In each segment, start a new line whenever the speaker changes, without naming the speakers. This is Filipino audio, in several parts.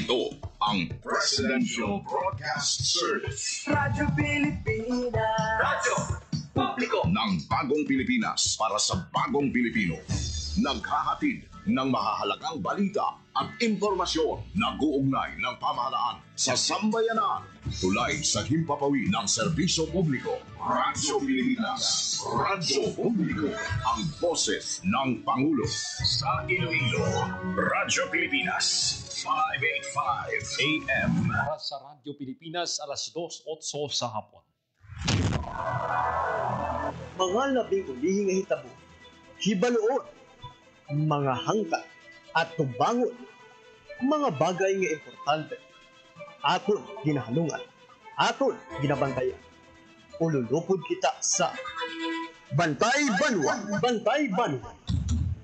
Ito ang Presidential Broadcast Service.
Radyo Pilipinas.
Radyo Publiko ng Bagong Pilipinas para sa Bagong Pilipino. Naghahatid ng mahahalagang balita at impormasyon na guugnay ng pamahalaan sa sambayanan. Tulay sa himpapawid ng serbisyo publiko. Radyo Pilipinas. Radyo Publiko. Ang boses ng Pangulo. Sa Iloilo, Radyo Pilipinas. 585 AM.
Para sa Radyo Pilipinas, alas 2:08 sa hapon.
Mga labing ulihing nga hitabo, hibaluon, mga hangkat at tubangon, mga bagay nga importante, aton ginahalungan, aton ginabantayan. Ululupod kita sa Bantay Banwa, Bantay Banwa,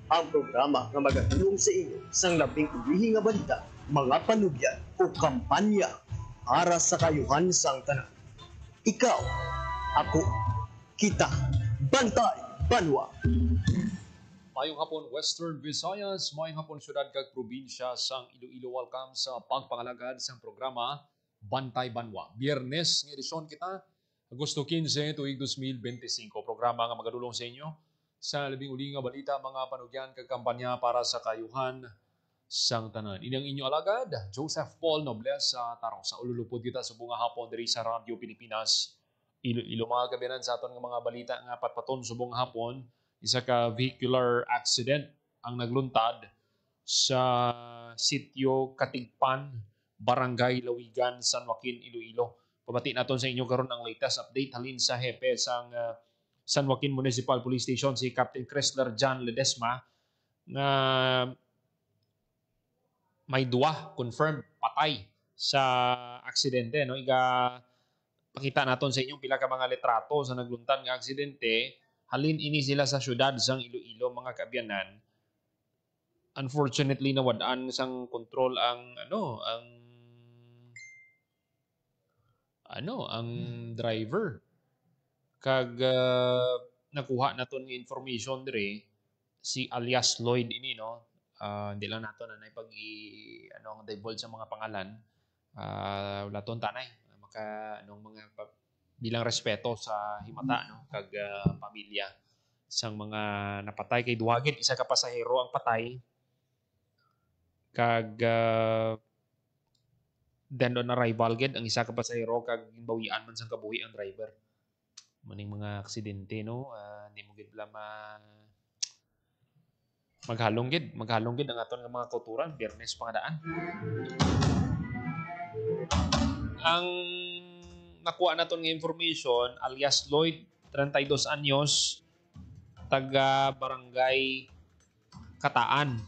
ang programa nga magatulong sa inyo sang labing ulihing nga balita, mga panubyan o kampanya para sa kayuhan sang tanan. Ikaw, ako, kita, Bantay Banwa.
Mayong hapon Western Visayas, mayong hapon syudad kag probinsya sang Iloilo. Welcome sa pagpangalagad sang programa Bantay Banwa. Biyernes ng edisyon kita, Agosto 15, tuig 2025. Programa nga magadulong sa inyo sa labing uli nga balita, mga panugyan kag kampanya para sa kayuhan sang tanan. Inyang inyo alagad, Joseph Paul Nobles sa tarong sa ululupod kita sa bunga hapon diri sa Radyo Pilipinas. Iloilo mga kabiyanan sa aton nga mga balita nga patpaton sa bunga hapon. Isa ka vehicular accident ang nagluntad sa sitio Katigpan, Barangay Lawigan, San Joaquin, Iloilo. Pabati naton sa inyo karon ang latest update halin sa hepe sang San Joaquin Municipal Police Station si Captain Chrysler John Ledesma na may duwa confirmed patay sa aksidente, no? Pakita naton sa inyo pila ka mga litrato sa nagluntad nga aksidente. Halin ini sila sa syudad sang Iloilo mga kaabyanan. Unfortunately nawadaan sang control ang driver. Kag nakuha naton nga information dire si alias Lloyd ini, no. Hindi lang nato na pag divulge sa mga pangalan. Wala ton tanay maka mga bilang respeto sa himata, no, kag pamilya sang mga napatay kay duwagid isa ka pasahero ang patay kag then on arrival gid ang isa ka pasahero kag bawian man sang kabuhi ang driver. Maning mga aksidente, no, hindi mo gid la maghalong gid ang aton nga mga kauturan Biyernes pangadaan. Ang nakuha naton nga information, alias Lloyd, 32 anyos, taga Barangay Kataan.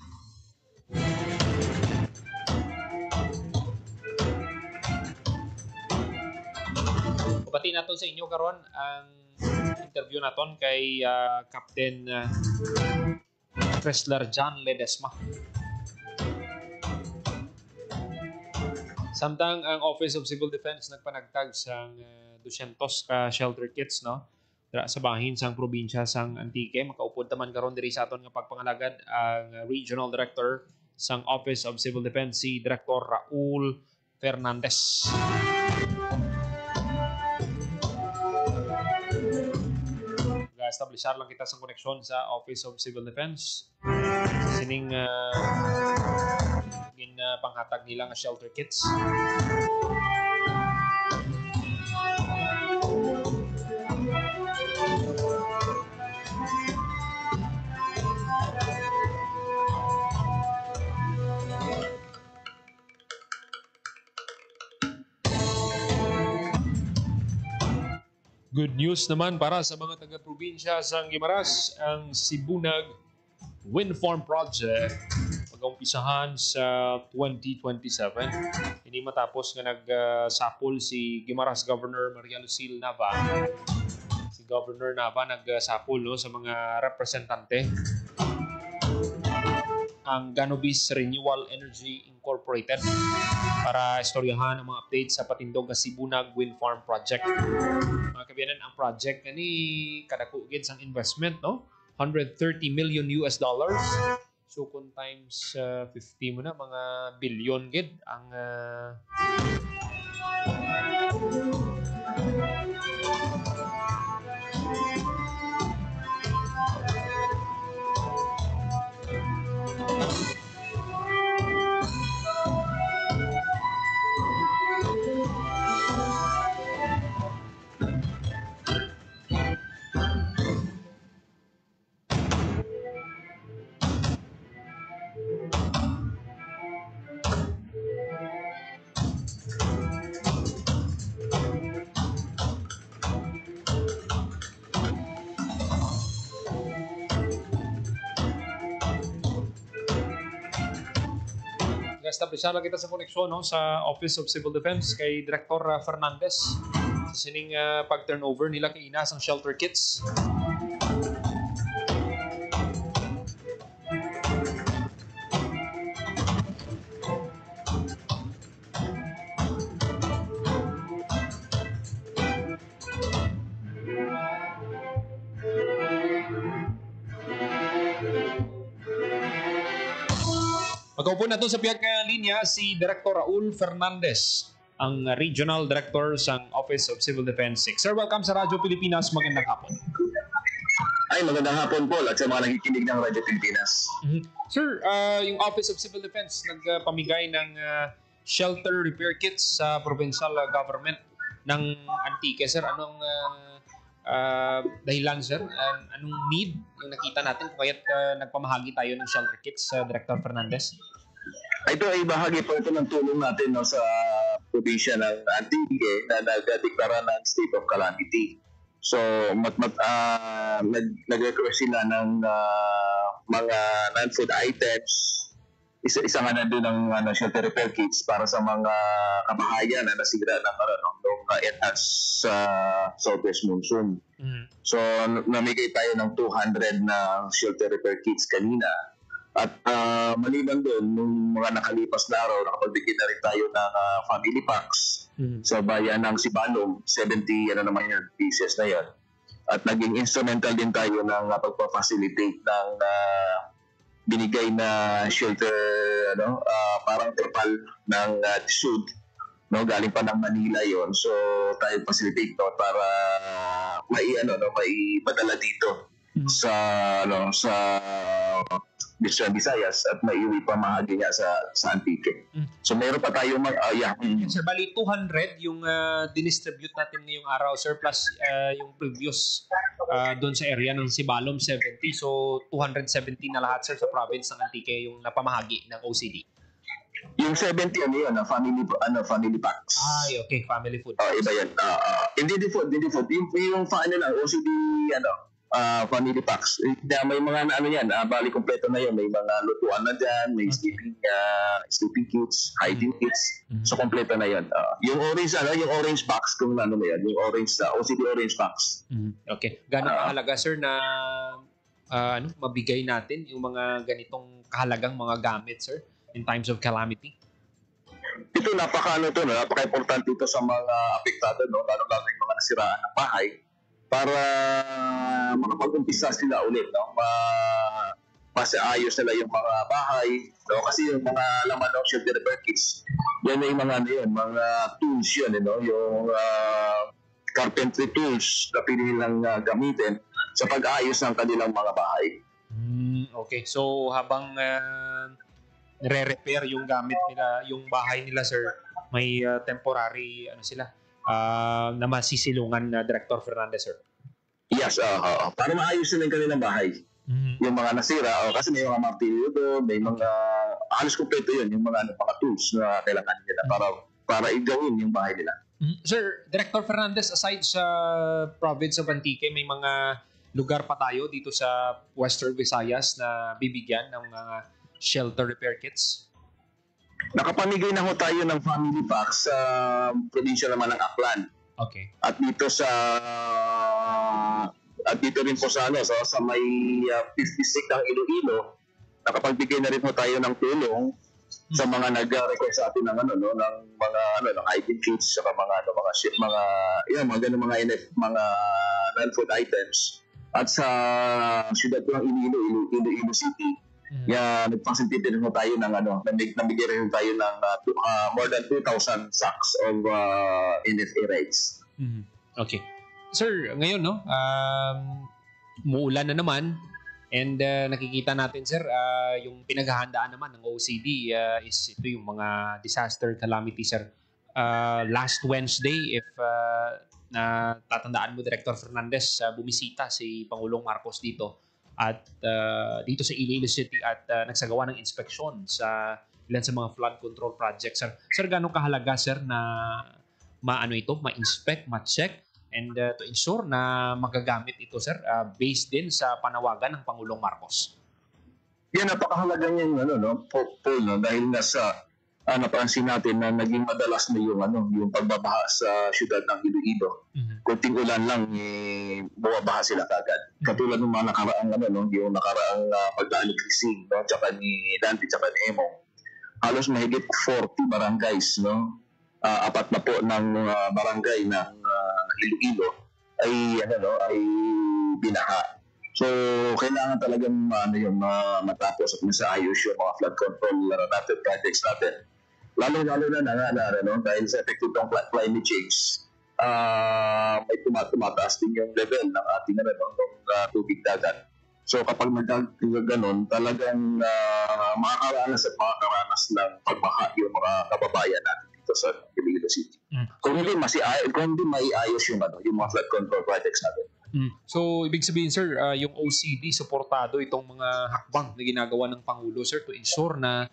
Pabati naton sa inyo karon ang interview naton kay Captain Chrysler John Ledesma. Samtang ang Office of Civil Defense nagpanagtag sang 200 ka shelter kits, no, sa bahin sang probinsya sang Antique. Makaupod taman karon diri sa aton nga pagpangalagad ang Regional Director sang Office of Civil Defense, si Director Raul Fernandez. Establishar lang kita sa koneksyon sa Office of Civil Defense. Sining panghatag nila nga shelter kits. Good news naman para sa mga taga-probinsya sa Guimaras, ang Sibunag Wind Farm Project mag-umpisahan sa 2027. Hindi matapos nga nagsapol si Guimaras Governor Maria Lucille Nava. Si Governor Nava nagsapol, no, sa mga representante. Ang Ganobis Renewal Energy Incorporated para istoryahan ang mga updates sa patindog nga Sibunag Wind Farm Project. Mga kabiyanan, ang project ni kadakugid sang investment, no? $130 million. So kung times 50 mo na, mga bilyon gid ang establish na kita sa koneksyon no, sa Office of Civil Defense kay Director Fernandez sa sining pag-turnover nila kay Inas ang shelter kits. Magkaupo na to sa pihak linya si Director Raul Fernandez, ang Regional Director sa Office of Civil Defense 6. Sir, welcome sa Radyo Pilipinas. Magandang hapon.
Ay, magandang hapon po at sa mga nakikinig ng Radyo Pilipinas.
Sir, yung Office of Civil Defense nagpamigay ng shelter repair kits sa provincial government ng Antique. Sir, anong dahilan, sir? Anong need yung nakita natin kung kaya't nagpamahagi tayo ng shelter kits, Director Fernandez?
Ito ay bahagi po ito ng tulong natin no, sa probinsya ng Antique na nagdeklara ng state of calamity. So, nag-request sila ng mga non-food items. Isa nga na doon ng shelter repair kits para sa mga kabahayan na nasira ng enhanced Southwest Monsoon. So, namigay tayo ng 200 na shelter repair kits kanina. At maliban doon, nung mga nakalipas na araw, nakapagbigay na rin tayo ng family packs sa bayan ng Sibalom, 70 pieces na yan. At naging instrumental din tayo ng pagpa-facilitate ng binigay na shelter, parang trapal ng Sud, galing pa ng Manila yon. So tayo facilitate para maipadala dito sa Visayas at maiuwi pa mahagi niya sa Antique. So meron pa tayo
Sir, bali 200 yung dinistribute natin ngayong araw, sir, plus yung previous doon sa area ng Sibalom 70. So 270 na lahat, sir, sa province ng Antique yung napamahagi ng OCD.
Yung 70 family packs.
Ay, okay, family food.
Iba yan. Hindi food. Yung OCD family packs. May mga bali kompleto na yun. May mga lutuan na dyan, may sleeping kits, hiding kits. So kompleto na yun. Yung orange box kung yan, yung orange OCD orange box.
Okay. Gano'ng kahalaga, sir, na mabigay natin yung mga ganitong kahalagang mga gamit, sir, in times of calamity?
Ito napaka-importante ito sa mga apektado, lalo yung mga nasiraan ng bahay, para makapag-umpisa sila ulit, masaayos nila yung mga bahay, kasi yung mga laman ng shelter repair kits, yan ay mga tools yun, yung carpentry tools na pili nilang gamitin sa pag-aayos ng kanilang mga bahay.
Okay, so habang nire-repair yung gamit nila, yung bahay nila, sir, may temporary na masisilungan na Director Fernandez, sir?
Yes, para maayos nila yung kanilang bahay. Yung mga nasira, kasi may mga martilyo doon, may mga halos kompleto yun, yung mga tools na kailangan nila para igawin yung bahay nila.
Sir, Director Fernandez, aside sa province of Antique, may mga lugar pa tayo dito sa Western Visayas na bibigyan ng mga shelter repair kits?
Nakapamigay na ho tayo ng family packs sa probinsya naman ng Aklan.
Okay.
At dito rin po sa may 56 ng Iloilo, nakapagbigay na rin po tayo ng tulong sa mga nag-request sa atin ng mga hygiene kits sa mga non-food items. At sa siyudad ko ng Iloilo City, Kaya nagpasintindi rin tayo ng nabigyan rin tayo ng more than 2,000 sacks of NFA rights.
Okay. Sir, ngayon no, muulan na naman and nakikita natin sir, yung pinaghahandaan naman ng OCD is ito yung mga disaster calamity sir. Last Wednesday, if tatandaan mo, Director Fernandez, bumisita si Pangulong Marcos dito at dito sa Iloilo City at nagsagawa ng inspeksyon sa ilan sa mga flood control projects. Sir, gano'ng kahalaga sir na ma-inspect, ma-check and to ensure na magagamit ito sir based din sa panawagan ng Pangulong Marcos?
Yan, napakahalaga niyan Paul, dahil nasa napansin natin na naging madalas na yung pagbabaha sa syudad ng Iloilo. Kunting ulan lang bumabaha sila kagad. Katulad ng mga nakaraang yung nakaraang pagdaan ni Crising, tsaka ni Dante, tsaka ni Emong. Halos mahigit 40 barangays, apat na po ng barangay ng Iloilo ay binaha. So kailangan talagang matapos at masaayos yung mga flood control natin, projects natin. Lalo-lalo na dahil sa epekto ng climate change, may tumataas din yung level ng ating tubig dagat. So kapag nagkaganon, talagang makakaranas ng pagbaha yung mga kababayan natin dito sa Iloilo City. Kung hindi maiayos yung mga flood control projects natin.
So, ibig sabihin, sir, yung OCD, suportado itong mga hakbang na ginagawa ng Pangulo, sir, to ensure na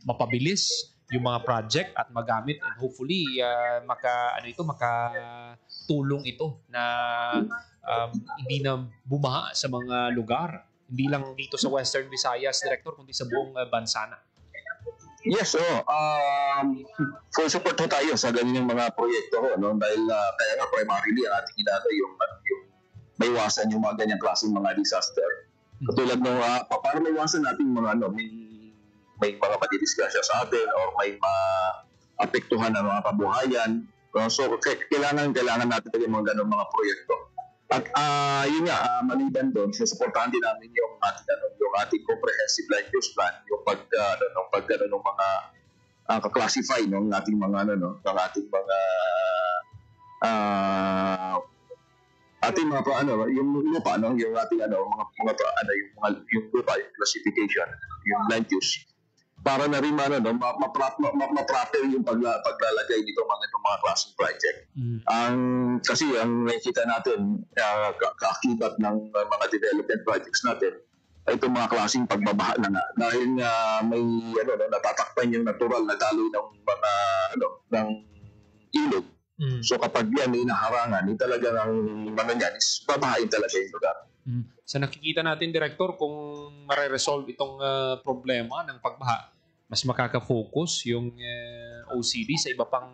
mapabilis yung mga project at magamit and hopefully makatulong ito na hindi na bumaha sa mga lugar. Hindi lang dito sa Western Visayas, Director, kundi sa buong bansa na.
Yes, full support ho tayo sa ganyan mga proyekto dahil kaya nga primarily ang ating ginagawa yung maiwasan yung mga ganyang klaseng mga disaster. Katulad ng para maiwasan natin mga may mga madidisgrasya sa atin or may maapektuhan ng mga kabuhayan. So kailangan natin talaga mga ganong mga proyekto. At yun nga, maliban doon, susuportahan din namin yung ating comprehensive land use plan, yung ng mga ka-classify ng ating mga ng ating mga yung lupa yung ating yung lupa, yung classification, yung land use, para na rin ma-proper yung paglalagay dito mga klaseng project. Kasi ang nakikita natin kaakibat ng mga development projects natin ay itong mga klaseng pagbabaha na nga dahil may natatakpan yung natural na daloy ng mga ng ilog. So kapag yan may naharangan, talagang is babahain talaga yung lugar.
Sa nakikita natin, Director, kung mare-resolve itong problema ng pagbaha, mas makaka-focus yung OCD sa iba pang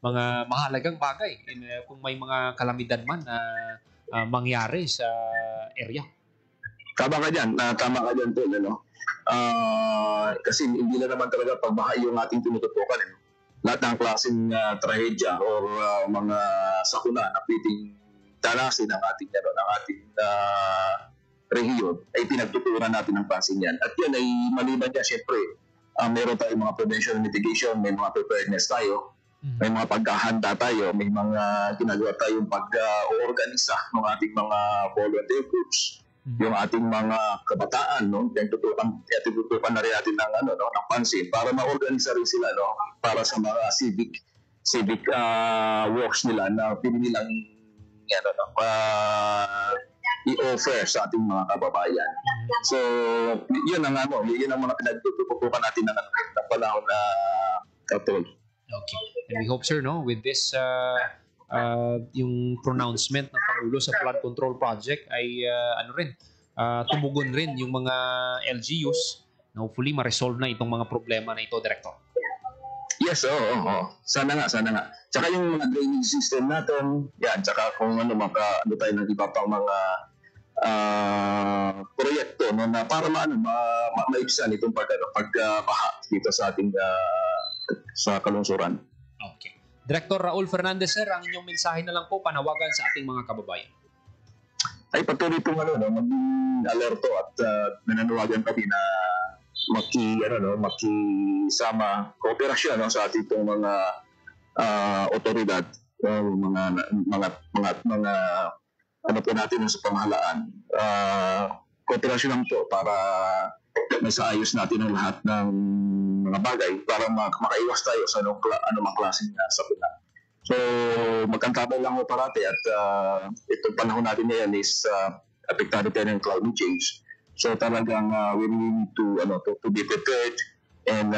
mga mahalagang bagay kung may mga kalamidad man na mangyari sa area.
Tama ka dyan, Tol. Kasi hindi na naman talaga pagbaha yung ating tinututukan. Lahat ng klaseng trahedya or mga sakuna na pwedeng danasin ng ating rehiyon ay pinagtuturan natin ng pansin yan. At yan ay maliban dyan, syempre, meron tayong mga prevention and mitigation, may mga preparedness tayo, may mga paghahanda tayo, may mga ginagawa tayong pag-organisa ng ating mga volunteer groups, yung ating mga kabataan, tutukan na rin natin ng pansin para ma-organisa rin sila para sa mga civic works nila na pinilang i-offer sa ating mga kababayan. So, yun ang mga pinagtutukan natin ng panahon na katol.
Okay. And we hope, sir, with this yung pronouncement ng Pangulo sa flood control project ay tumugon rin yung mga LGUs na hopefully ma-resolve na itong mga problema na ito, Director.
Yes, oo. Sana nga. Tsaka yung mga drainage system natin, yan, tsaka kung tayo ng iba pang mga proyekto na para maibsan itong pagbaha dito sa ating sa kalungsuran.
Okay. Director Raul Fernandez, sir, ang inyong mensahe na lang po panawagan sa ating mga kababayan.
ay patuloy itong maging alerto at nananawagan kami na makisama kooperasyon sa ating itong mga otoridad, mga ano po natin sa pamahalaan. Kooperasyon lang po para masaayos natin ang lahat ng mga bagay para makaiwas tayo sa anumang klaseng sakuna. So, magkantabay lang po parati at itong panahon natin ngayon is apektado tayo ng climate change. So, talagang we need to be prepared and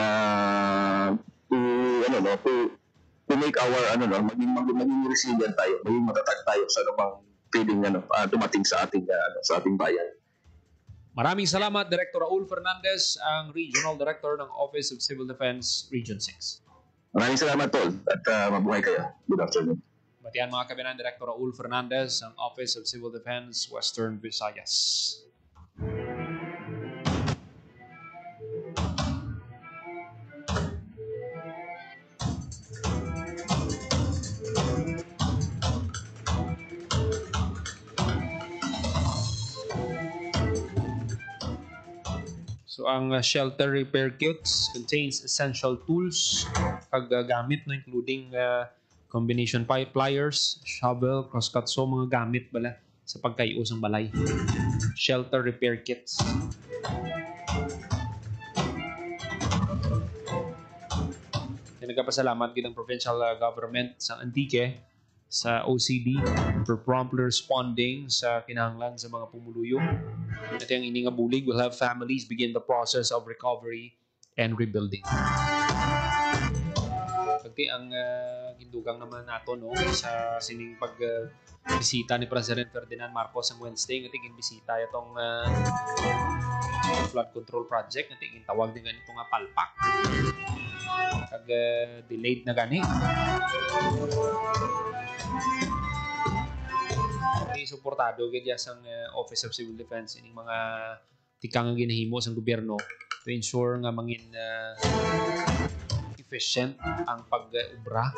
to make our maging resilient tayo, maging matatag tayo sa anumang pwedeng dumating sa ating bayan.
Maraming salamat, Director Raul Fernandez, ang Regional Director ng Office of Civil Defense Region 6.
Maraming salamat, Tol, at mabuhay kayo. Good afternoon.
Batian mga kabinan, Director Raul Fernandez, ang Office of Civil Defense Western Visayas. So ang shelter repair kits contains essential tools gamit including combination pipe, pliers, shovel, crosscut saw, mga gamit bala sa pagkayos ng balay. Shelter repair kits. Nagpasalamat gid ang provincial government sa Antique sa OCD for promptly responding sa kinahanglan sa mga pumuluyo. At ang ini nga bulig will have families begin the process of recovery and rebuilding. Pagti ang hindugang naman nato sa sining bisita ni President Ferdinand Marcos ang Wednesday nga tingin bisita itong flood control project nga tingin tawag din ganito nga palpak. Kag delayed na gani. Suportado gid sang Office of Civil Defense ining mga tikang ginahimo sang gobyerno to ensure nga mangin efficient ang pag-ubra,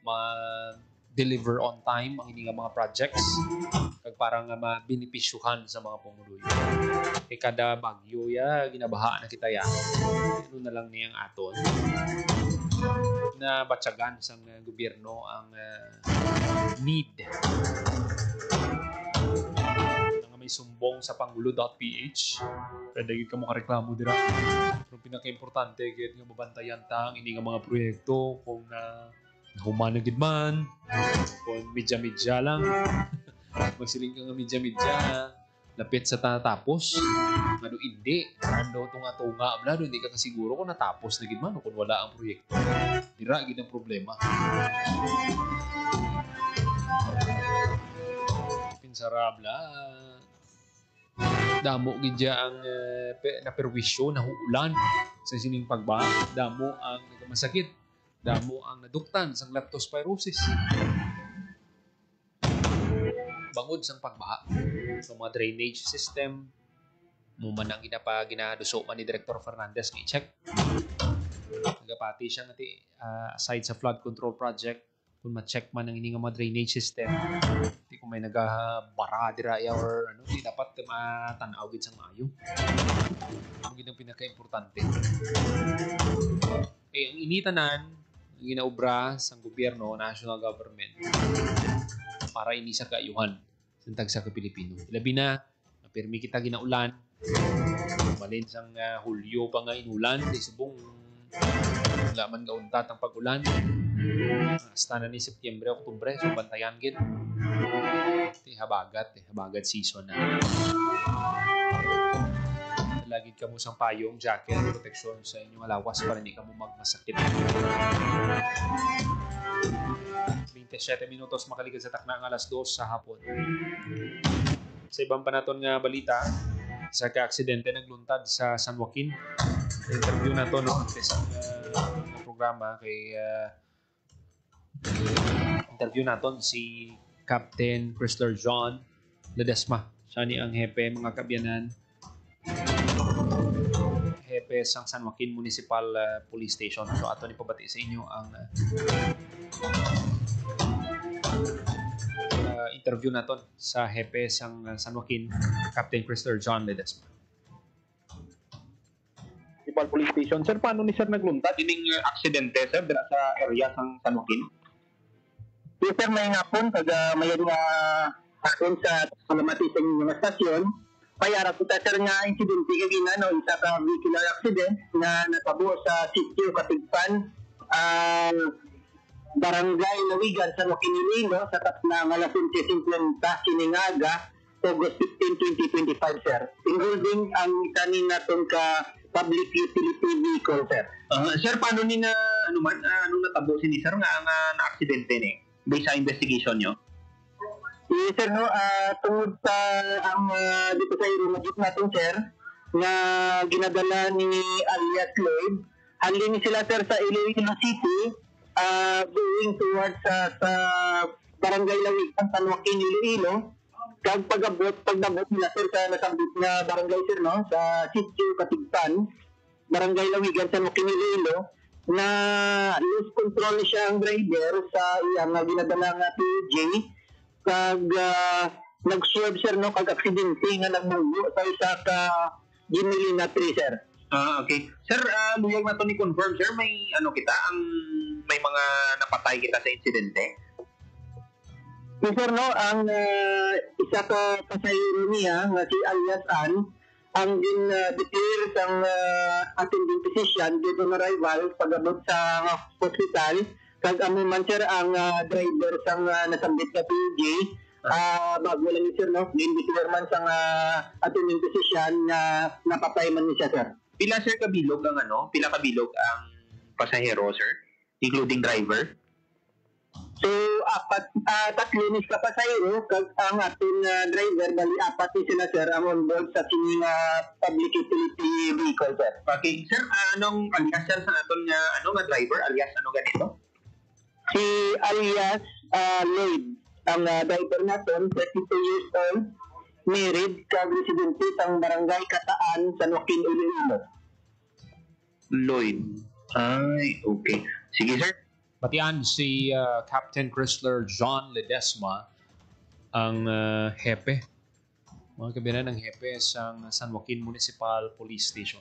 ma-deliver on time ang ining mga projects kag para nga mabenepisyuhan sa mga pumuluyo. Kay kada bagyo ginabaha na kita ano na lang niyang aton na batyagan sang gobyerno ang need may sumbong sa pangulo.ph pwede ka mo kareklamo dira. Pero pinaka-importante kaya nga mabantayan ang ini nga mga proyekto kung nahuman na gid man kung medya-medya lang magsiling ka nga medya-medya lapit sa tatapos ano hindi tunga-tunga bla hindi ka kasiguro kung natapos na gid man o kung wala ang proyekto dira gid ang problema. Pinsarabla damo gidya ang naperwisyo na huulan sa sining pagbaha, damo ang nagmasakit, damo ang naduktan sang leptospirosis. Bangod sang pagbaha sa mga drainage system mo man ang ginaduso man ni Director Fernandez ni check. Nagapati siya ngati aside sa flood control project kung ma-check man ang ining mga drainage system di kung may nagabara dira or di dapat matanaw gid sang maayo. Ang ginang pinaka-importante ang initanan ang ginaobra sang gobyerno, national government para ini sa kaayuhan sa tagsa ka Pilipino. Labi na napirmi kita ginaulan malin sang Hulyo pa nga inulan di subong laman gauntat ang pag-ulan. Hasta na ni Setyembre, Oktubre, so bantayan gid. Habagat season na. Lagi ka mo sang payong, jacket, proteksyon sa inyong alawas para hindi ka mo magmasakit. 27 minutos makaligid sa takna ng alas 2 sa hapon. Sa ibang panaton nga balita, sa ka-aksidente nagluntad sa San Joaquin. Interview na to sa programa kay interview naton si Captain Chrysler John Ledesma. Siya ni ang hepe mga kabyanan. Hepe sang San Joaquin Municipal Police Station. So ato ni pabati sa inyo ang interview naton sa hepe sang San Joaquin, Captain Chrysler John Ledesma.
Municipal Police Station. Sir, paano ni sir nagluntad ining aksidente sir dira sa area sang San Joaquin?
Yes, sir, may nga po, mayan nga akin sa kalamatisang mga stasyon, payara po sir nga insidente kagina, no, isa ka vehicular accident na natabo sa sitio Katigpan, Barangay Lawigan, San Joaquin, Iloilo, sa tapna nga alas 11:50 siningaga, August 15, 2025, sir. Involving ang kanin natin ka public utility vehicle, sir.
Sir, paano ni na anong natabo si sir nga na aksidente ni? Based sa investigation nyo?
Yes, sir, no, tungod sa ang dito sa irumagit natin, sir, nga ginadala ni alias Lloyd, handling sila, sir, sa Iloilo City, going towards sa Barangay Lawigan, San Joaquin, Iloilo. Kag pagdabot nila, sir, sa nasambit na barangay, sir, no, sa Sitio Katigpan, Barangay Lawigan, San Joaquin, Iloilo, na lose control siya ang driver sa iyang ginadala nga PJ, kag nag-swerve, sir, no, kag aksidente nga nagmugo sa isa ka Gimili na tree, sir.
Okay. Sir, luyag na to ni confirm, sir, may may mga napatay kita sa insidente?
So, sir, no, ang isa ka pasahero niya nga si alias Ann, ang declare sang attending physician dito on arrival pag-abot sa hospital, kag amo man, sir, ang driver sang nasambit na PJ, bago lang ni, sir, no, declare man sang attending physician na napatay man niya, sir.
Pila, sir, kabilog ang pila kabilog ang pasahero, sir, including driver?
So, tatlo ni ka pasahero, kag ang ating driver, bali apat ni sila, sir, ang onboard sa sining public utility vehicle, sir.
Okay. Sir, anong alias, sir, sa aton nga driver? Alias ganito?
Si alias Lloyd, ang driver natin, 32 years old, married, kag residente sang Barangay Kataan, San Joaquin, Iloilo.
Lloyd. Ay, okay. Sige, sir.
Batian si Captain Chrysler John Ledesma, ang hepe, mga kabinan ng hepe sa San Joaquin Municipal Police Station.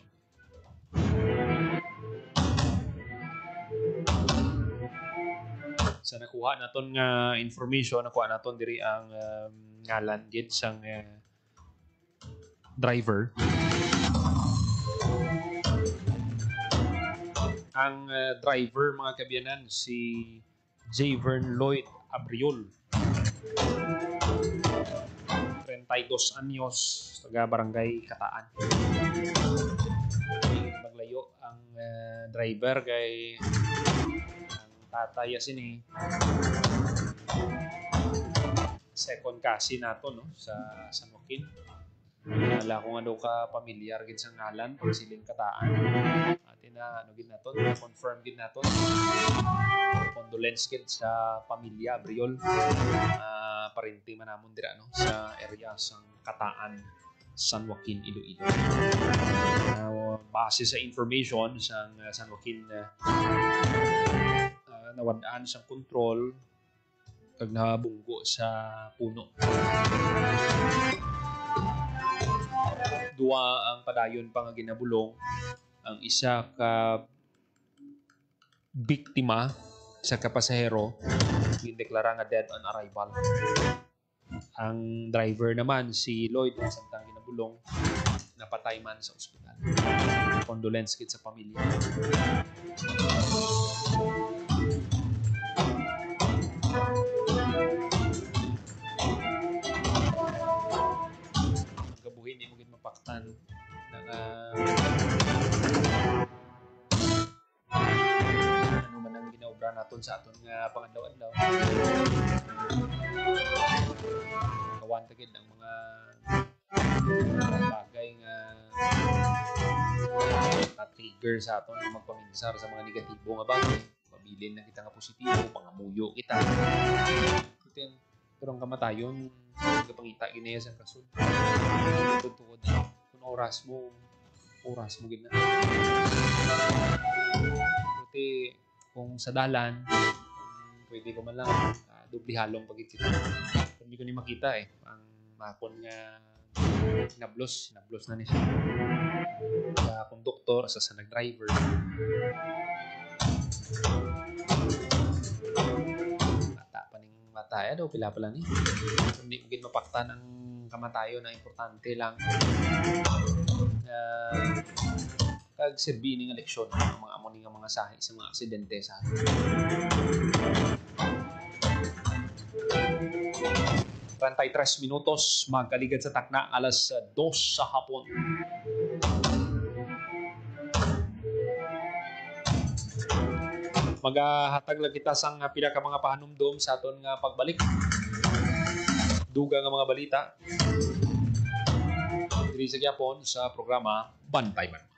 Sa nakuha naton nga information, nakuha naton diri ang ngalan gid sang driver. Ang driver, mga kabiyanan, si Javern Lloyd Abriol. 32 anyos, taga Barangay Kataan. Maglayo ang driver kay ang tatay sini. Second kasi nato, no, sa San Joaquin. Wala ko nga daw ka pamilyar gid sa ngalan pag siling Kataan. Atin na gid naton, confirm gid naton. Condolence gid sa pamilya Abriol. Parinti man namon dira, no, sa area sang Kataan, San Joaquin, Iloilo. Base sa information sang San Joaquin, nawadaan sang kontrol kag nabunggo sa puno. Dua ang padayon pa nga ginabulong. Ang isa ka biktima, isa ka pasahero, gindeklara nga dead on arrival. Ang driver naman, si Lloyd, ang samtang ginabulong, napatay man sa ospital. Condolence kit sa pamilya. Hindi mo gid mapaktan ng ano man ang ginaobra naton sa aton nga pangadlaw-adlaw. Kawan ta gid ang mga bagay nga trigger sa aton nga magpaminsar sa mga negatibo nga bagay. Pabilin na kita nga positibo, pangamuyo kita. Pero ang kamatayon, pangita ginaya sa kasun. Tugod kung oras mo gina. Buti kung sa dalan, pwede ko man lang dublihalong pagkikita. Kung Hindi ko ni makita eh. Ang makon nga hinablos na ni siya. Sa konduktor, sa nag-driver. Mata daw pila pala ni. Hindi ko mapaktan ang kamatayo na importante lang. Kag serbi ning leksyon ng mga amo ning mga sahi sa mga aksidente sa atin. 33 minutos magkaligad sa takna alas 2 sa hapon. Magahatag lang kita sang pila ka mga pahanumdom sa aton nga pagbalik. Duga nga mga balita. Diri sa gyapon sa programa Bantay Banwa.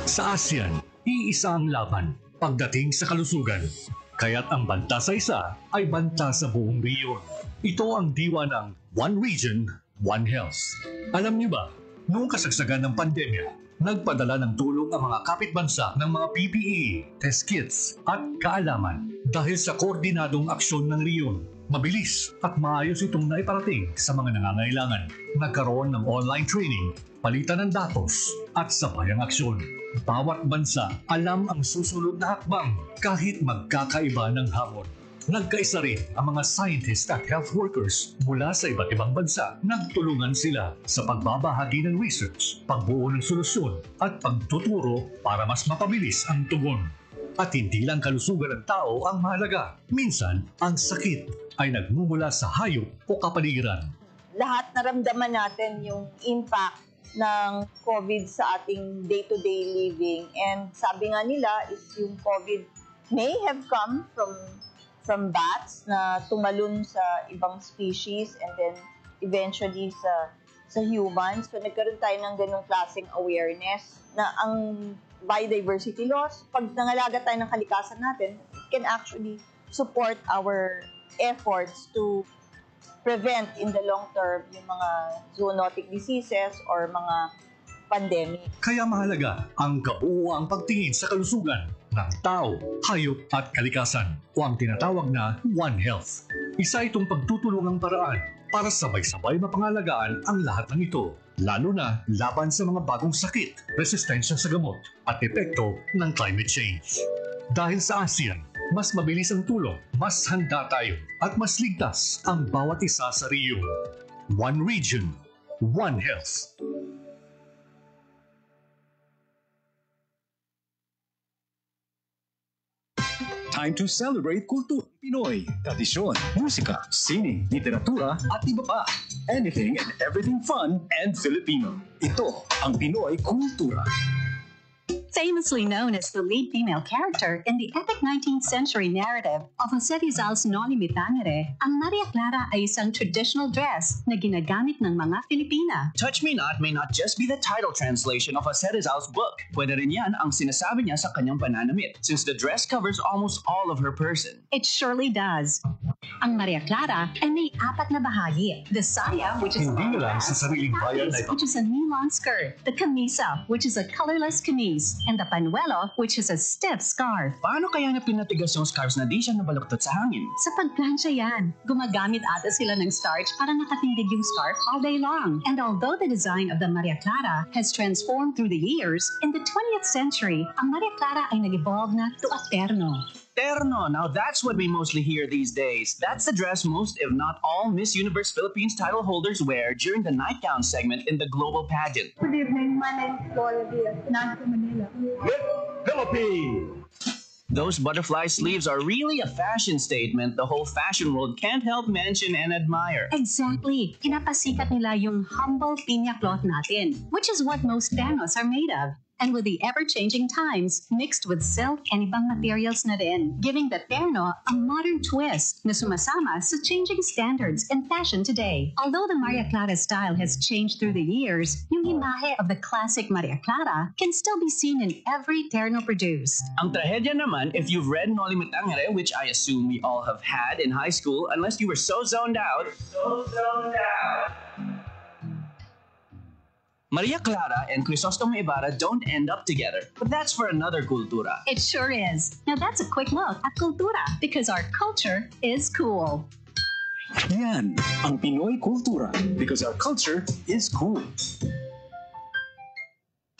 Sa ASEAN, iisa ang laban pagdating sa kalusugan. Kaya't ang banta sa isa ay banta sa buong rehiyon. Ito ang diwa ng One Region, One Health. Alam niyo ba, noong kasagsagan ng pandemya, nagpadala ng tulong ang mga kapitbansa ng mga PPE, test kits at kaalaman. Dahil sa koordinadong aksyon ng rehiyon, mabilis at maayos itong naiparating sa mga nangangailangan. Nagkaroon ng online training, palitan ng datos at sabayang aksyon. Bawat bansa alam ang susunod na hakbang kahit magkakaiba ng hamon. Nagkaisa rin ang mga scientists at health workers mula sa iba't ibang bansa. Nagtulungan sila sa pagbabahagi ng research, pagbuo ng solusyon at pagtuturo para mas mapabilis ang tugon. At hindi lang kalusugan ng tao ang mahalaga. Minsan, ang sakit ay nagmumula sa hayop o kapaligiran.
Lahat naramdaman natin yung impact ng COVID sa ating day-to-day living. And sabi nga nila is yung COVID may have come from bats na tumalon sa ibang species and then eventually sa humans. So nagkaroon tayo ng ganung klaseng awareness na ang biodiversity loss, pag nangalaga tayo ng kalikasan natin, it can actually support our efforts to prevent in the long term yung mga zoonotic diseases or mga pandemic.
Kaya mahalaga ang kabuuang pagtingin sa kalusugan ng tao, hayop at kalikasan o ang tinatawag na One Health. Isa itong pagtutulungang paraan para sabay-sabay mapangalagaan ang lahat ng ito, lalo na laban sa mga bagong sakit, resistensya sa gamot at epekto ng climate change. Dahil sa ASEAN, mas mabilis ang tulong, mas handa tayo at mas ligtas ang bawat isa sa rehiyon. One Region, One Health.
Time to celebrate kultur Pinoy, tradisyon, musika, sine, literatura at iba pa. Anything and everything fun and Filipino. Ito ang Pinoy Kultura.
Famously known as the lead female character in the epic 19th century narrative of Jose Rizal's Noli Me Tangere, ang Maria Clara ay isang traditional dress na ginagamit ng mga Filipina.
Touch Me Not may not just be the title translation of Jose Rizal's book. Pwede rin yan ang sinasabi niya sa kanyang pananamit, since the dress covers almost all of her person.
It surely does. Ang Maria Clara ay may 4 na bahagi. The saya, which is
Hindi lang sa sariling bayan na ito.
which is a nylon skirt. The camisa, which is a colorless camise. And the panuelo, which is a stiff scarf.
Paano kaya na pinatigas yung scarves na di siya nabaluktot sa hangin?
Sa pagplansya yan, gumagamit ata sila ng starch para nakatindig yung scarf all day long. And although the design of the Maria Clara has transformed through the years, in the 20th century, ang Maria Clara ay nag-evolve na to a terno.
Terno, now that's what we mostly hear these days. That's the dress most, if not all, Miss Universe Philippines title holders wear during the nightgown segment in the global pageant.
Good evening, my name is Gloria Diaz, Nasa Manila.
Philippines! Those butterfly sleeves are really a fashion statement the whole fashion world can't help mention and admire.
Exactly. Pinapasikat nila yung humble pinya cloth natin, which is what most ternos are made of. And with the ever-changing times, mixed with silk and ibang materials na rin, giving the terno a modern twist na sumasama sa changing standards in fashion today. Although the Maria Clara style has changed through the years, yung imahe of the classic Maria Clara can still be seen in every terno produced.
Ang trahedya naman, if you've read Noli Me Tangere, which I assume we all have had in high school, unless you were so zoned out. Maria Clara and Crisostomo Ibarra don't end up together, but that's for another cultura.
It sure is. Now that's a quick look at cultura, because our culture is cool.
Yan ang Pinoy kultura because our culture is cool.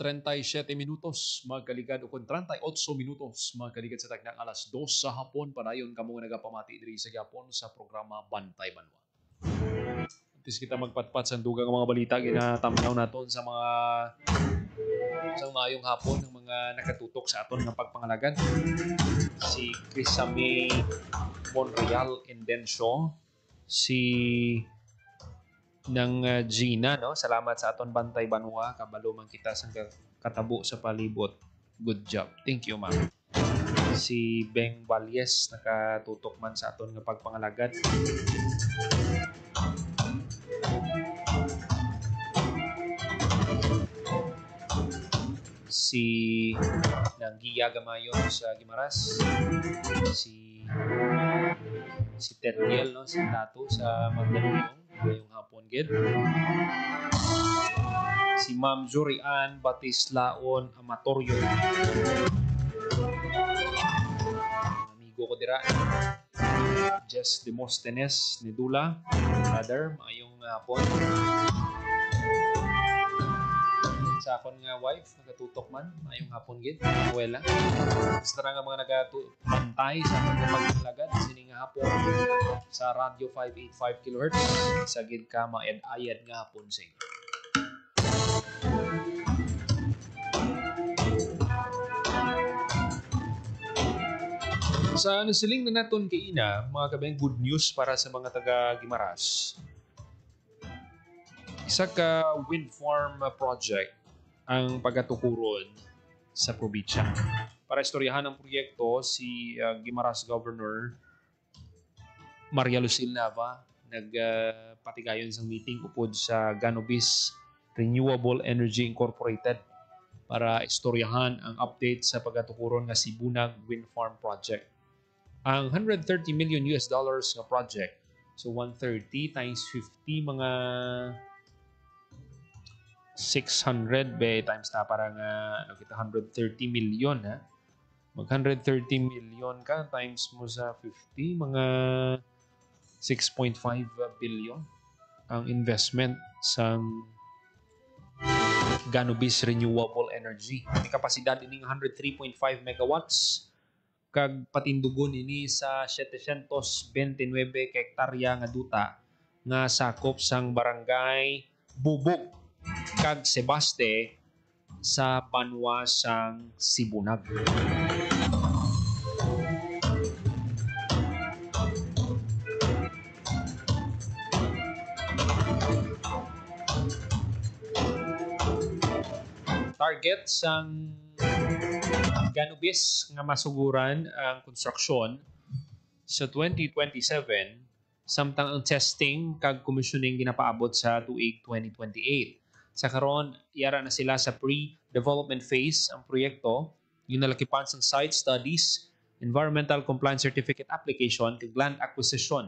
37 minutos, magkaligad o kung 38 minutos, magkaligad sa tagdang alas 2 sa hapon. Padayon kamo nga nagapamati diri sa Japon sa programa Bantay Banwa. Antes kita magpatpat sa dugang mga balita, ginatamaw naton sa mga mayong hapon ng mga nakatutok sa aton ng pagpangalagan. Si Crisame Monreal Indencio, si ng Gina, no? Salamat sa aton Bantay Banwa, kabalo man kita sa katabo sa palibot. Good job. Thank you, ma'am. Si Beng Valles nakatutok man sa aton nga pagpangalagad. Si Nanggiya Gamayon sa Gimaras. Si Tetiel, no? Si Tato sa Magdaluyong ngayong hapon gid. Si Ma'am Zurian Batislaon Amatorio, amigo ko dira. Jess Demosthenes Nidula, brother, maayong hapon. Sa akon nga wife, nagatutok man, maayong hapon gid, abuela. Basta nga mga nagatubantay sa akong paglalagad, sini nga hapon sa Radio 585 kHz, sa gid ka maed-ayad nga hapon sa inyo. Sa nasiling na naton kay ina, mga kabeng good news para sa mga taga Gimaras. Isa ka wind farm project ang pagatukuron sa probinsya. Para istoryahan ang proyekto, si Gimaras Governor Maria Lucille Nava nagpatigayon sa meeting upod sa Ganobis Renewable Energy Incorporated para istoryahan ang update sa pagatukuron nga Sibunag Wind Farm Project. Ang $130 million nga project, so 130 times 50 mga 600 times na parang kita 130 million ha. Mag 130 million ka times mo sa 50 mga 6.5 billion ang investment sa Ganobis Renewable Energy. May kapasidad ini 103.5 megawatts kag patindugon ini sa 729 hektarya nga duta nga sakop sang barangay Bubog kag Sebaste sa Banwa sang Sibunag. Target sang Ganobis nga masuguran ang konstruksyon sa 2027 samtang ang testing kag commissioning ginapaabot sa tuig 2028. Sa karon, yara na sila sa pre-development phase ang proyekto, yung nalakipan sa site studies, environmental compliance certificate application, kag land acquisition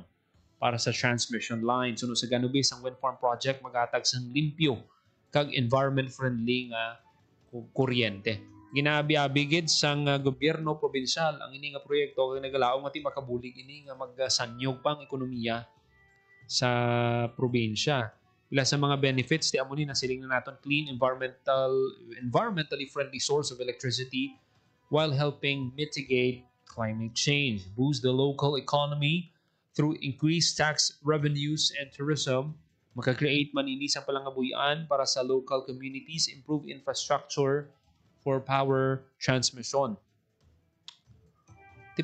para sa transmission line. Suno sa Ganobis, ang wind farm project maghatag sang limpyo kag environment-friendly nga kuryente. Ginabi-abigid sang gobyerno probinsyal ang ini nga proyekto kag nagalaom nga ti makabulig ini nga magsanyog pang ekonomiya sa probinsya. Ila sa mga benefits ti amo ni nasiling na naton clean environmentally friendly source of electricity while helping mitigate climate change, boost the local economy through increased tax revenues and tourism. Maka-create man ini sa palangabuyan para sa local communities, improve infrastructure for power transmission.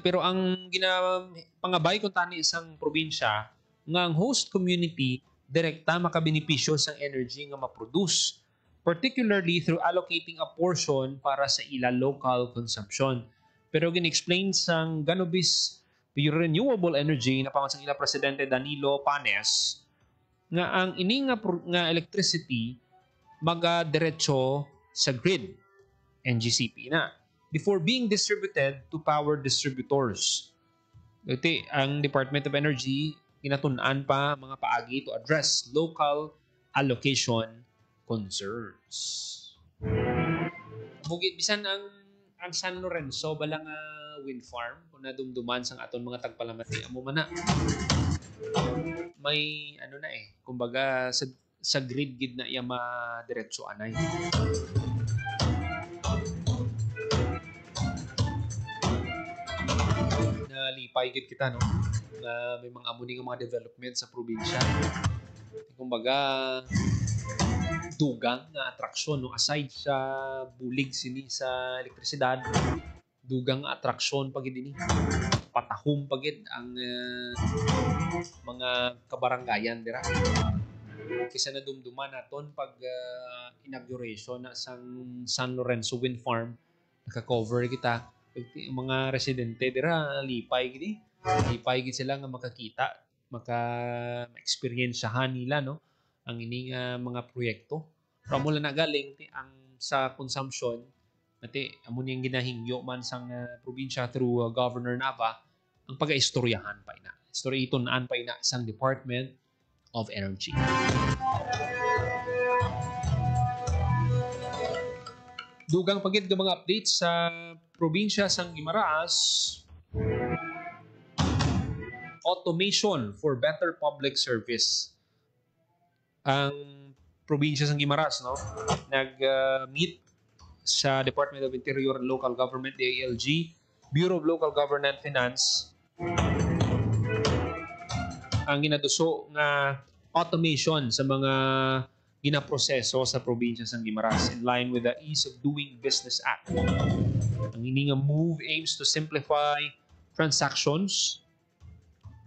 Pero ang ginapangabay kung tani isang probinsya nga ang host community direkta makabenepisyo sa energy nga ma-produce, particularly through allocating a portion para sa ila local consumption. Pero gin-explain sang Ganobis Renewable Energy na pangasang ila Presidente Danilo Panes nga ang ini nga electricity magadiretso sa grid, NGCP na, before being distributed to power distributors. Ito, ang Department of Energy ginatun-an pa mga paagi to address local allocation concerns. Bugit bisan ang San Lorenzo balang wind farm kung nadumduman sang aton mga tagpalamati amo man na may ano na kumbaga sa grid gid na iya madiretso anay. Nalipay gid kita no na may mga amo nga mga development sa probinsya. Kumbaga dugang nga atraksyon no aside sa bulig sini sa elektrisidad, dugang nga atraksyon pagid ini. Patahom pagid ang mga kabaranggayan dira. Kisa na dumduman naton pag inauguration na sang San Lorenzo Wind Farm, naka-cover kita mga residente dira lipay gid gid sila nga makakita maka-experiencehan nila no ang ining mga proyekto. Pero mula na galing ang sa consumption nati amo niyang ginahingyo man sang probinsya through Governor Nava ang pag-istoryahan pa ina. Istoryaton-an pa ina sang Department of Energy. Dugang pagid nga mga updates sa probinsya sang Guimaras. Automation for better public service. Ang probinsya sang Guimaras no nag-meet sa Department of Interior and Local Government, DILG, Bureau of Local Government and Finance. Ang ginaduso nga automation sa mga ginaproseso sa probinsya sang Guimaras in line with the Ease of Doing Business Act. Ang ini nga move aims to simplify transactions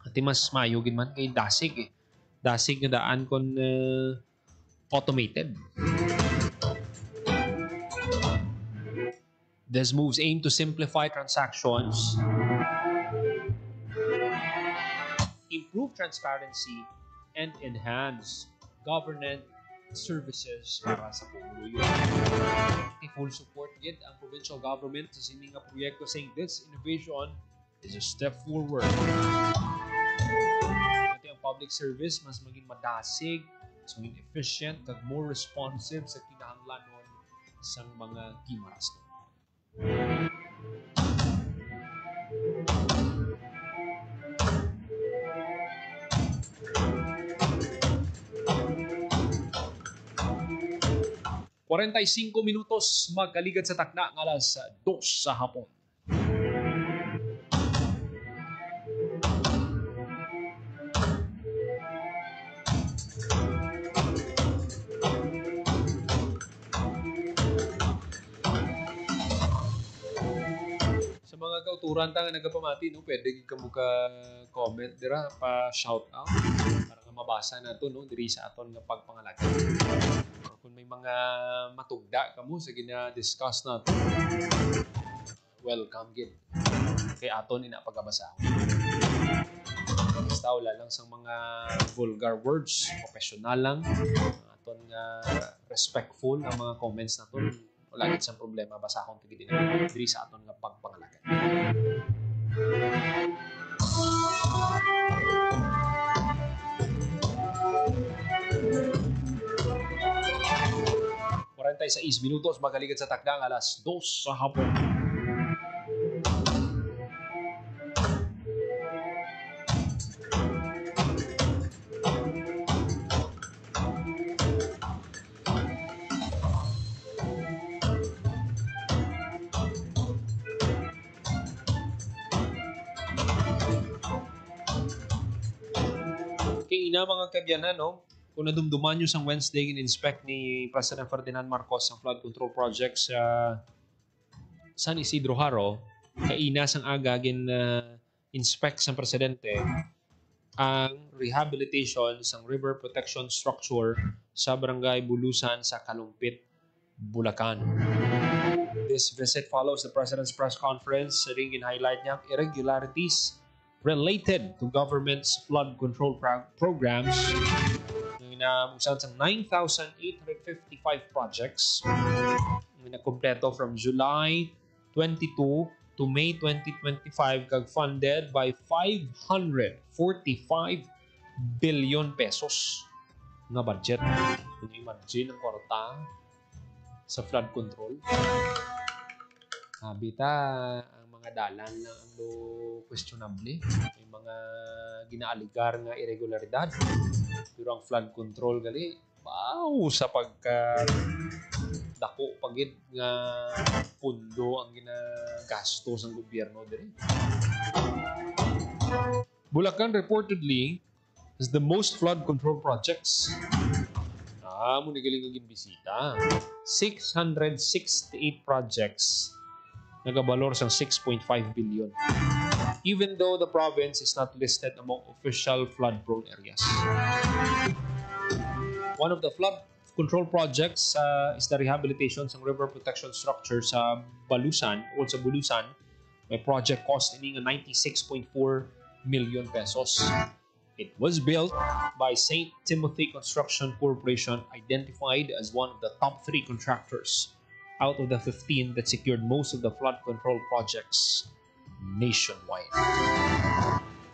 at mas mayo gid man kay dasig dasig nga daan kon automated. These moves aim to simplify transactions, improve transparency, and enhance government services para sa pamumuyo. Full support yet ang provincial government sa sining nga proyekto saying this innovation is a step forward. Pati ang public service mas maging madasig, mas maging efficient, at more responsive sa kinahanglanon sa mga Guimaras. ...45 minutos magkaligad sa takna ng alas 2 sa hapon. Sa mga kauturan ta nga nagapamati, no, pwede ka mo ka-comment dira, pa-shout out para nga mabasa nato no, diri sa aton nga pagpangalaga. Kung may mga matugda ka mo sa gina-discuss natin, welcome gid. Kay aton ina pagabasa. Basta wala lang sa mga vulgar words, professional lang. Aton nga respectful ang mga comments naton. Wala gid sa problema, basa akong tigid diri sa aton nga pagpangalaga. Sa 6 minutos magkaligad sa takdang alas 2 sa hapon. Kaya ina mga kabyanan, no? Kung nadumduman nyo sa Wednesday, in-inspect ni President Ferdinand Marcos ang flood control project sa San Isidro Haro, kainas ang aga inspect sa Presidente ang rehabilitation sa river protection structure sa Barangay Bulusan sa Kalumpit, Bulacan. This visit follows the President's press conference ring in-highlight niya ang irregularities related to government's flood control programs na sa 9,855 projects na kumpleto from July 22 to May 2025 kag funded by 545 billion pesos nga budget. Kung imagine ang kwarta sa flood control. Habita ang mga dalan na ano questionable, may mga ginaaligar nga irregularidad. Pero ang flood control gali, wow, sa pagka dako pagid nga pundo ang ginagasto sa gobyerno diri. Bulacan reportedly is the most flood control projects. Muna galing ang bisita. 668 projects nagabalor sa 6.5 billion. Even though the province is not listed among official flood-prone areas. One of the flood control projects is the rehabilitation ng river protection structure sa Balusan o sa Bulusan. May project costing 96.4 million pesos. It was built by St. Timothy Construction Corporation, identified as one of the top 3 contractors out of the 15 that secured most of the flood control projects nationwide.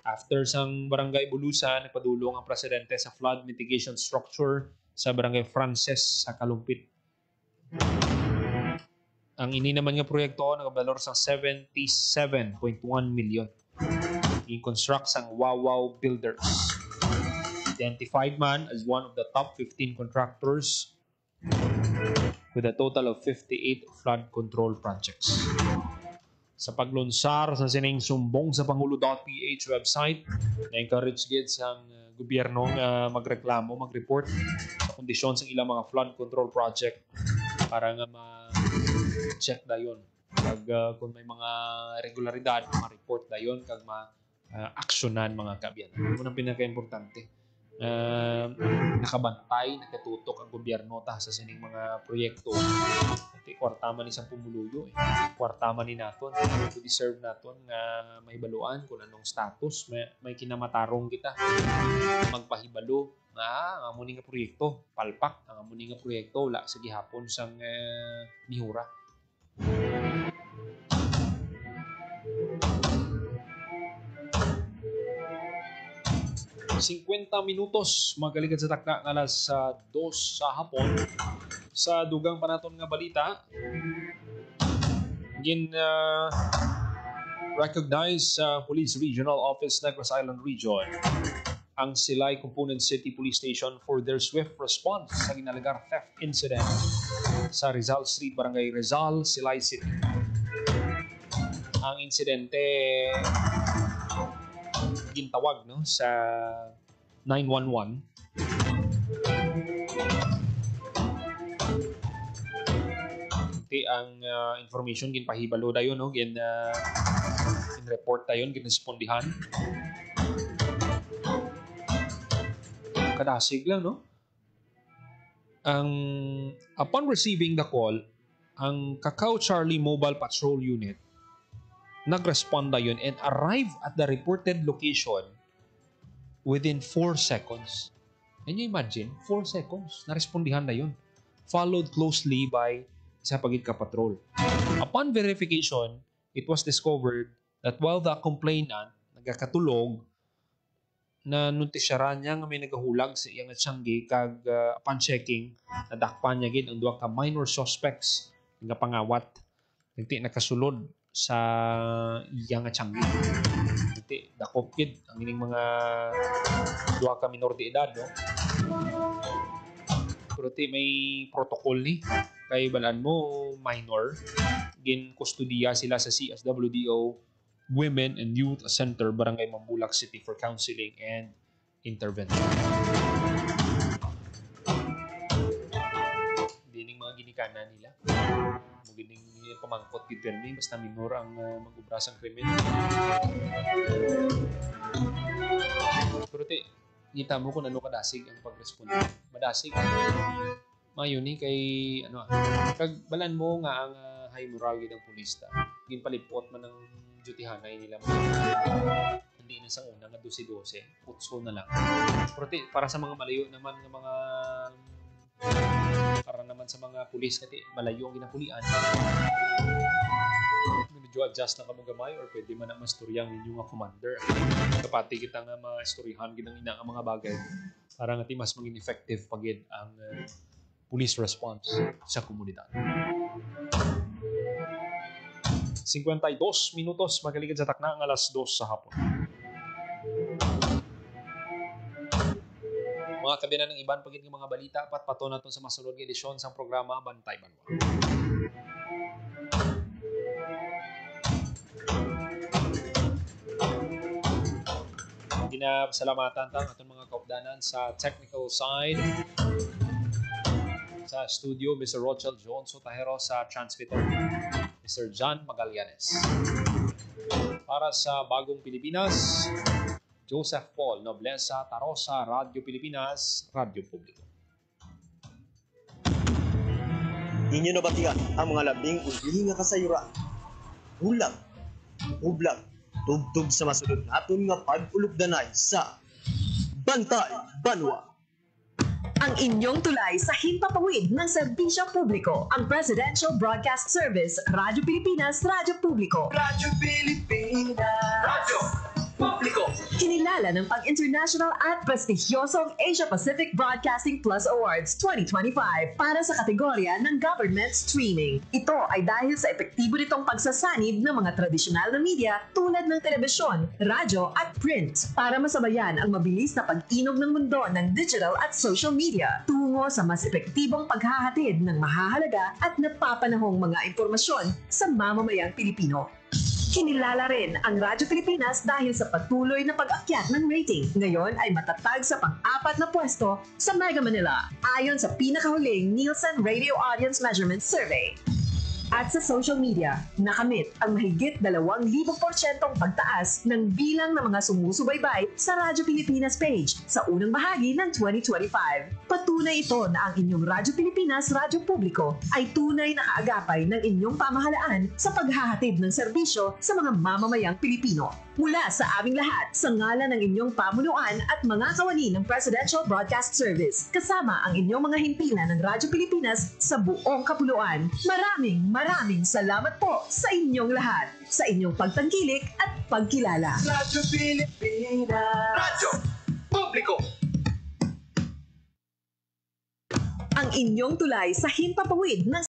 After sang Barangay Bulusan, nagpadulong ang presidente sa flood mitigation structure sa Barangay Frances sa Kalumpit. Ang ini naman nga proyekto nagabalor sa 77.1 million. I-construct sang Wawaw Builders. Identified man as one of the top 15 contractors with a total of 58 flood control projects. Sa paglunsar sa sining sumbong sa Pangulo.ph website, na-encourage gid sang gobyerno nga magreklamo, mag-report sa kondisyon sa ilang mga flood control project para nga ma-check dayon. Kag kung may mga irregularidad, ma-report dayon kag aksyonan mga kabyan. Ano ang pinaka-importante? Nakabantay, nakatutok ang gobyerno ta sa sining mga proyekto. Kasi kwartama ni sa pumuluyo. Kwartama ni naton. To deserve naton nga mahibaluan kung anong status. May kinamatarong kita. Magpahibalo. Ang muni nga proyekto. Palpak. Ang muni nga proyekto. Wala sa gihapon sang mihura. 50 minutos magaligad sa takna nga alas 2 sa hapon. Sa dugang panaton nga balita, recognize Police Regional Office Negros Island Region ang Silay Component City Police Station for their swift response sa ginalagar theft incident sa Rizal Street, Barangay Rizal, Silay City. Ang insidente gintawag sa 911. Iti ang information ginpahibalo dayon report dayon ginrespondihan. Kadasig lang ang upon receiving the call, ang Cacao Charlie Mobile Patrol Unit nag-respond dayon and arrive at the reported location within 4 seconds. Can you imagine? 4 seconds. Narespondihan dayon. Followed closely by isa pagid ka patrol. Upon verification, it was discovered that while the complainant nagakatulog, na nuntisyaran niya nga may nagahulag sa iyang atsanggi kag upon checking, nadakpan niya gid ang duha ka minor suspects nga pangawat. Nagti nakasulod sa iyang atsanggi. Nagti dakop gid ang ining mga duha ka minor de edad Pero may protocol ni kay balaan mo minor gin kustudiya sila sa CSWDO Women and Youth Center, Barangay Mambulak City for counseling and intervention. Hindi mga ginikana nila. Magining pamangkot gid permi basta minor ang mag-ubra sang krimen. Pero kita mo kung ano kadasig ang pag-respond. Madasig. Mayo ni kay kag balan mo nga ang high moral gid ang pulis ta. Ginpalipot man ng dutihanay nila mo. Hindi na sa una nga 12-12, putso na lang. Pero para sa mga malayo naman ng mga para naman sa mga pulis kati malayo ang ginapulian. Medyo adjust na kamo gamay or pwede man na mastoryang ninyo nga commander. Kapati kita nga maistoryahan gid ang ina nga mga bagay para nga mas maging effective pagid ang police response sa komunidad. 52 minutos magaligid sa takna ang alas 2 sa hapon. Mga kabinan ng iban pagid ng mga balita patpato naton sa masulod nga edisyon sang programa Bantay Banwa. Ginasalamatan tang atong mga kaupdanan sa technical side. Sa studio, Mr. Rochel Jones Sotahero, sa transmitter, Mr. John Magallanes. Para sa Bagong Pilipinas, Joseph Paul Noblesa Tarosa, Radyo Pilipinas, Radyo Publiko.
Inyo nabatian ang mga labing uli nga kasayuran. Hulag, hublag, tugtog sa masulod naton nga pag-ulugdanay sa Bantay Banwa.
Ang inyong tulay sa himpapawid ng serbisyo publiko, ang Presidential Broadcast Service, Radyo Pilipinas, Radyo Publiko.
Radyo Pilipinas. Radyo Publiko.
Kinilala ng pang-international at prestigyosong Asia Pacific Broadcasting Plus Awards 2025 para sa kategorya ng Government Streaming. Ito ay dahil sa epektibo nitong pagsasanib ng mga tradisyonal na media tulad ng telebisyon, radyo at print para masabayan ang mabilis na pag-inog ng mundo ng digital at social media tungo sa mas epektibong paghahatid ng mahahalaga at napapanahong mga impormasyon sa mamamayang Pilipino. Kinilala rin ang Radyo Pilipinas dahil sa patuloy na pag-akyat ng rating. Ngayon ay matatag sa pang-4 na pwesto sa Mega Manila ayon sa pinakahuling Nielsen Radio Audience Measurement Survey. At sa social media, nakamit ang mahigit 2,000% pagtaas ng bilang ng mga sumusubaybay sa Radyo Pilipinas page sa unang bahagi ng 2025. Patunay ito na ang inyong Radyo Pilipinas Radyo Publiko ay tunay na kaagapay ng inyong pamahalaan sa paghahatid ng serbisyo sa mga mamamayang Pilipino. Mula sa aming lahat, sa ngalan ng inyong pamunuan at mga kawani ng Presidential Broadcast Service, kasama ang inyong mga himpilan ng Radyo Pilipinas sa buong kapuluan. Maraming salamat po sa inyong lahat, sa inyong pagtangkilik at pagkilala.
Radyo Pilipinas. Radyo Publiko.
Ang inyong tulay sa himpapawid ng